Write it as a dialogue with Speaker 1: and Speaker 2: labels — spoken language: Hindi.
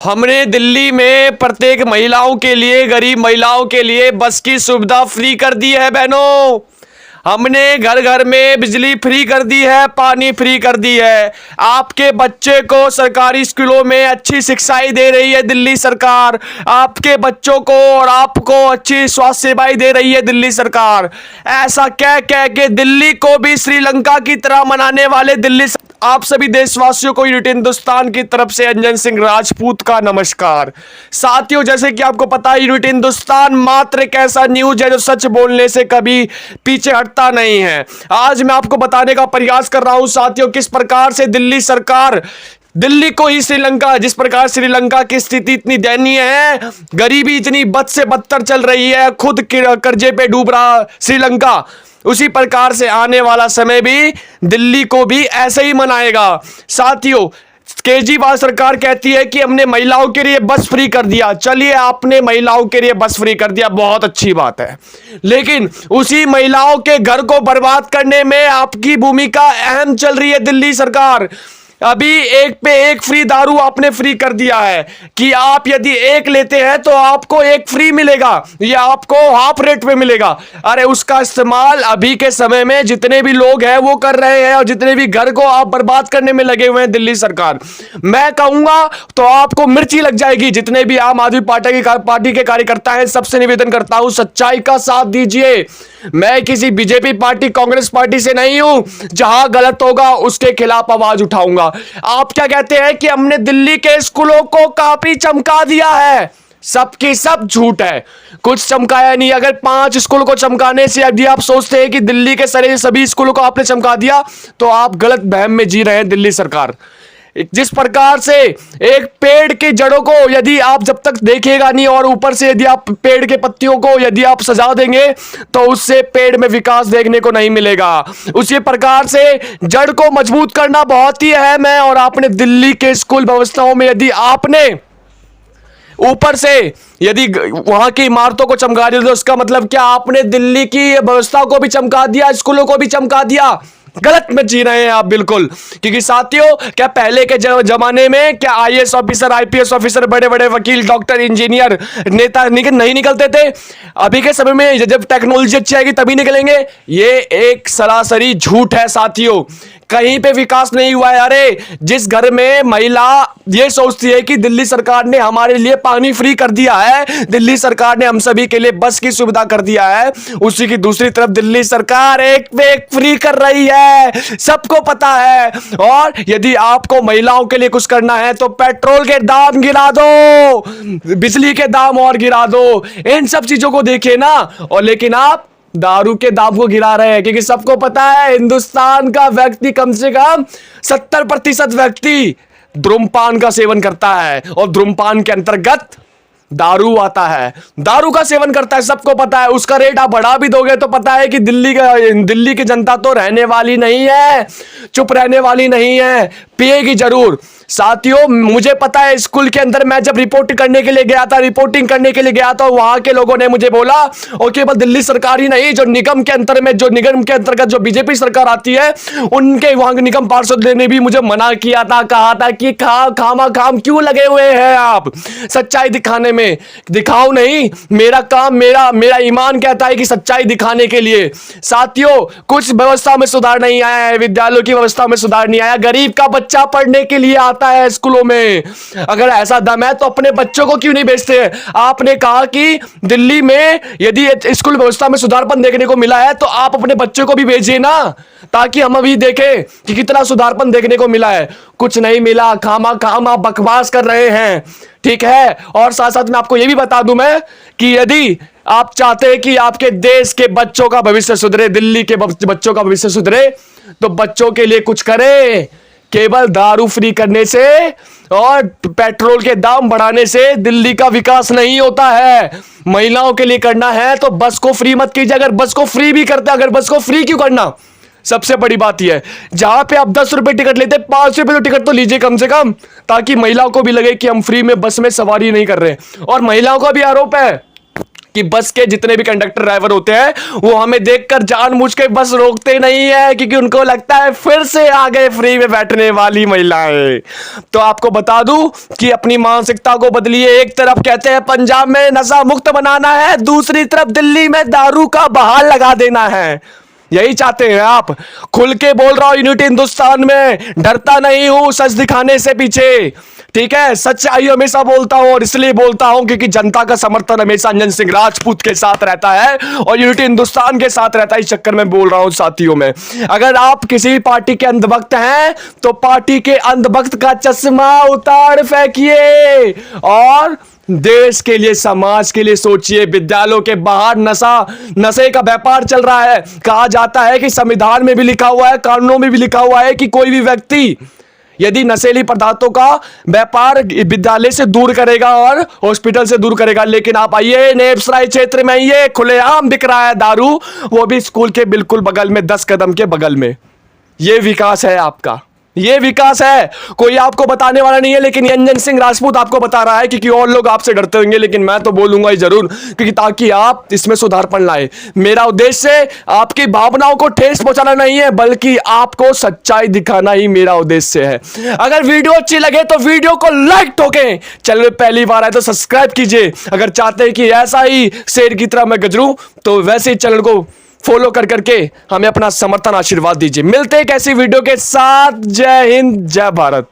Speaker 1: हमने दिल्ली में प्रत्येक महिलाओं के लिए, गरीब महिलाओं के लिए बस की सुविधा फ्री कर दी है बहनों। हमने घर घर में बिजली फ्री कर दी है, पानी फ्री कर दी है। आपके बच्चे को सरकारी स्कूलों में अच्छी शिक्षाएं दे रही है दिल्ली सरकार। आपके बच्चों को और आपको अच्छी स्वास्थ्य सेवाएं दे रही है दिल्ली सरकार। ऐसा कह कह के दिल्ली को भी श्रीलंका की तरह मनाने वाले दिल्ली, आप सभी देशवासियों को यूनिट हिंदुस्तान की तरफ से अंजन सिंह राजपूत का नमस्कार। साथियों, जैसे कि आपको पता है, यूनिट हिंदुस्तान मात्र एक ऐसा न्यूज है जो सच बोलने से कभी पीछे हटता नहीं है। आज मैं आपको बताने का प्रयास कर रहा हूं साथियों, किस प्रकार से दिल्ली सरकार, दिल्ली को ही श्रीलंका, जिस प्रकार श्रीलंका की स्थिति इतनी दयनीय है, गरीबी इतनी बद से बदतर चल रही है, खुद कर्जे पे डूब रहा श्रीलंका, उसी प्रकार से आने वाला समय भी दिल्ली को भी ऐसे ही मनाएगा। साथियों, केजरीवाल सरकार कहती है कि हमने महिलाओं के लिए बस फ्री कर दिया। चलिए, आपने महिलाओं के लिए बस फ्री कर दिया, बहुत अच्छी बात है, लेकिन उसी महिलाओं के घर को बर्बाद करने में आपकी भूमिका अहम चल रही है दिल्ली सरकार। अभी एक पे एक फ्री दारू आपने फ्री कर दिया है कि आप यदि एक लेते हैं तो आपको एक फ्री मिलेगा या आपको हाफ रेट पे मिलेगा। अरे उसका इस्तेमाल अभी के समय में जितने भी लोग हैं वो कर रहे हैं, और जितने भी घर को आप बर्बाद करने में लगे हुए हैं दिल्ली सरकार। मैं कहूंगा तो आपको मिर्ची लग जाएगी। जितने भी आम आदमी पार्टी के कार्यकर्ता हैं, सबसे निवेदन करता हूं, सच्चाई का साथ दीजिए। मैं किसी बीजेपी पार्टी, कांग्रेस पार्टी से नहीं हूं। जहां गलत होगा उसके खिलाफ आवाज उठाऊंगा। आप क्या कहते हैं कि हमने दिल्ली के स्कूलों को काफी चमका दिया है? सबकी सब झूठ है, कुछ चमकाया नहीं। अगर 5 स्कूल को चमकाने से यदि आप सोचते हैं कि दिल्ली के सभी स्कूलों को आपने चमका दिया, तो आप गलत बहम में जी रहे हैं दिल्ली सरकार। जिस प्रकार से एक पेड़ की जड़ों को यदि आप जब तक देखेगा नहीं, और ऊपर से यदि आप पेड़ के पत्तियों को यदि आप सजा देंगे, तो उससे पेड़ में विकास देखने को नहीं मिलेगा। उसी प्रकार से जड़ को मजबूत करना बहुत ही अहम है। और आपने दिल्ली के स्कूल व्यवस्थाओं में यदि आपने ऊपर से यदि वहां की इमारतों को चमका दिया, तो उसका मतलब क्या आपने दिल्ली की व्यवस्था को भी चमका दिया, स्कूलों को भी चमका दिया। गलत में जी रहे हैं आप बिल्कुल। क्योंकि साथियों, क्या पहले के जमाने में क्या आईएएस ऑफिसर, आईपीएस ऑफिसर, बड़े बड़े वकील, डॉक्टर, इंजीनियर, नेता नहीं निकलते थे? अभी के समय में जब टेक्नोलॉजी अच्छी आएगी तभी निकलेंगे। ये एक सरासरी झूठ है साथियों, कहीं पे विकास नहीं हुआ है। अरे जिस घर में महिला ये सोचती है कि दिल्ली सरकार ने हमारे लिए पानी फ्री कर दिया है, दिल्ली सरकार ने हम सभी के लिए बस की सुविधा कर दिया है, उसी की दूसरी तरफ दिल्ली सरकार एक पे एक फ्री कर रही है, सबको पता है। और यदि आपको महिलाओं के लिए कुछ करना है तो पेट्रोल के दाम गिरा दो, बिजली के दाम और गिरा दो, इन सब चीजों को देखिए ना। और लेकिन आप दारू के दाम को गिरा रहे हैं, क्योंकि सबको पता है हिंदुस्तान का व्यक्ति, कम से कम 70% व्यक्ति धूम्रपान का सेवन करता है, और धूम्रपान के अंतर्गत दारू आता है, दारू का सेवन करता है, सबको पता है। उसका रेट आप बढ़ा भी दोगे तो पता है कि दिल्ली की जनता तो रहने वाली नहीं है, चुप रहने वाली नहीं है, पिएगी जरूर। साथियों, मुझे पता है, स्कूल के अंदर मैं जब रिपोर्टिंग करने के लिए गया था, वहां के लोगों ने मुझे बोला, और केवल दिल्ली सरकार ही नहीं, जो निगम के अंतर्गत जो बीजेपी सरकार आती है, उनके वहां के निगम पार्षद ने भी मुझे मना किया था, कहा था कि खाम क्यों लगे हुए हैं आप सच्चाई दिखाने में? दिखाओ नहीं, मेरा काम, मेरा ईमान कहता है कि सच्चाई दिखाने के लिए। साथियों, कुछ व्यवस्था में सुधार नहीं आया है, विद्यालयों की व्यवस्था में सुधार नहीं आया, गरीब का बच्चा पढ़ने के लिए आता है स्कूलों में। अगर ऐसा दम है तो अपने बच्चों को क्यों नहीं भेजते? आपने कहा कि दिल्ली में यदि स्कूल व्यवस्था में सुधारपन देखने को मिला है तो आप अपने बच्चों को भी भेजिए ना, ताकि हम अभी देखें कि कितना सुधारपन देखने को मिला है। कुछ नहीं मिला, खामा आप बकवास कर रहे हैं, ठीक है। और साथ साथ में आपको यह भी बता दूं मैं कि यदि आप चाहते हैं कि आपके देश के बच्चों का भविष्य सुधरे, दिल्ली के बच्चों का भविष्य सुधरे, तो बच्चों के लिए कुछ करें। केवल दारू फ्री करने से और पेट्रोल के दाम बढ़ाने से दिल्ली का विकास नहीं होता है। महिलाओं के लिए करना है तो बस को फ्री मत कीजिए। अगर बस को फ्री भी करते, अगर बस को फ्री क्यों करना? सबसे बड़ी बात यह है, जहां पे आप 10 रुपए टिकट लेते, 5 रुपए तो टिकट तो लीजिए कम से कम, ताकि महिलाओं को भी लगे कि हम फ्री में बस में सवारी नहीं कर रहे। और महिलाओं का भी आरोप है कि बस के जितने भी कंडक्टर ड्राइवर होते हैं वो हमें देखकर जानबूझ के बस रोकते नहीं है, क्योंकि उनको लगता है फिर से आ गए फ्री में बैठने वाली महिलाएं। तो आपको बता दूं कि अपनी मानसिकता को बदलिए। एक तरफ कहते हैं पंजाब में नशा मुक्त बनाना है, दूसरी तरफ दिल्ली में दारू का बहार लगा देना है। यही चाहते हैं आप। खुल के बोल रहा हूं यूनिटी हिंदुस्तान में, डरता नहीं हूं सच दिखाने से पीछे, ठीक है। सच्चाई हमेशा बोलता हूं, और इसलिए बोलता हूं क्योंकि जनता का समर्थन हमेशा अंजन सिंह राजपूत के साथ रहता है और यूनिटी हिंदुस्तान के साथ रहता है। इस चक्कर में बोल रहा हूं साथियों में, अगर आप किसी पार्टी के अंधभक्त हैं तो पार्टी के अंधभक्त का चश्मा उतार फेंकिए और देश के लिए, समाज के लिए सोचिए। विद्यालयों के बाहर नशे का व्यापार चल रहा है। कहा जाता है कि संविधान में भी लिखा हुआ है, कानूनों में भी लिखा हुआ है कि कोई भी व्यक्ति यदि नशीली पदार्थों का व्यापार विद्यालय से दूर करेगा और हॉस्पिटल से दूर करेगा। लेकिन आप आइए नेपसराय क्षेत्र में, आइए खुलेआम बिक रहा है दारू, वो भी स्कूल के बिल्कुल बगल में, 10 कदम के बगल में। ये विकास है आपका, ये विकास है। कोई आपको बताने वाला नहीं है, लेकिन अंजन सिंह राजपूत आपको बता रहा है, क्योंकि और लोग आपसे डरते होंगे, लेकिन मैं तो बोलूंगा ही जरूर, क्योंकि ताकि आप इसमें सुधारपन लाए। मेरा उद्देश्य आपकी भावनाओं को ठेस पहुंचाना नहीं है, बल्कि आपको सच्चाई दिखाना ही मेरा उद्देश्य है। अगर वीडियो अच्छी लगे तो वीडियो को लाइक ठोकें, चैनल में पहली बार आए तो सब्सक्राइब कीजिए। अगर चाहते हैं कि ऐसा ही शेर की तरह मैं गजरूं तो वैसे ही चैनल को फॉलो कर करके हमें अपना समर्थन आशीर्वाद दीजिए। मिलते हैं एक ऐसी वीडियो के साथ। जय हिंद, जय भारत।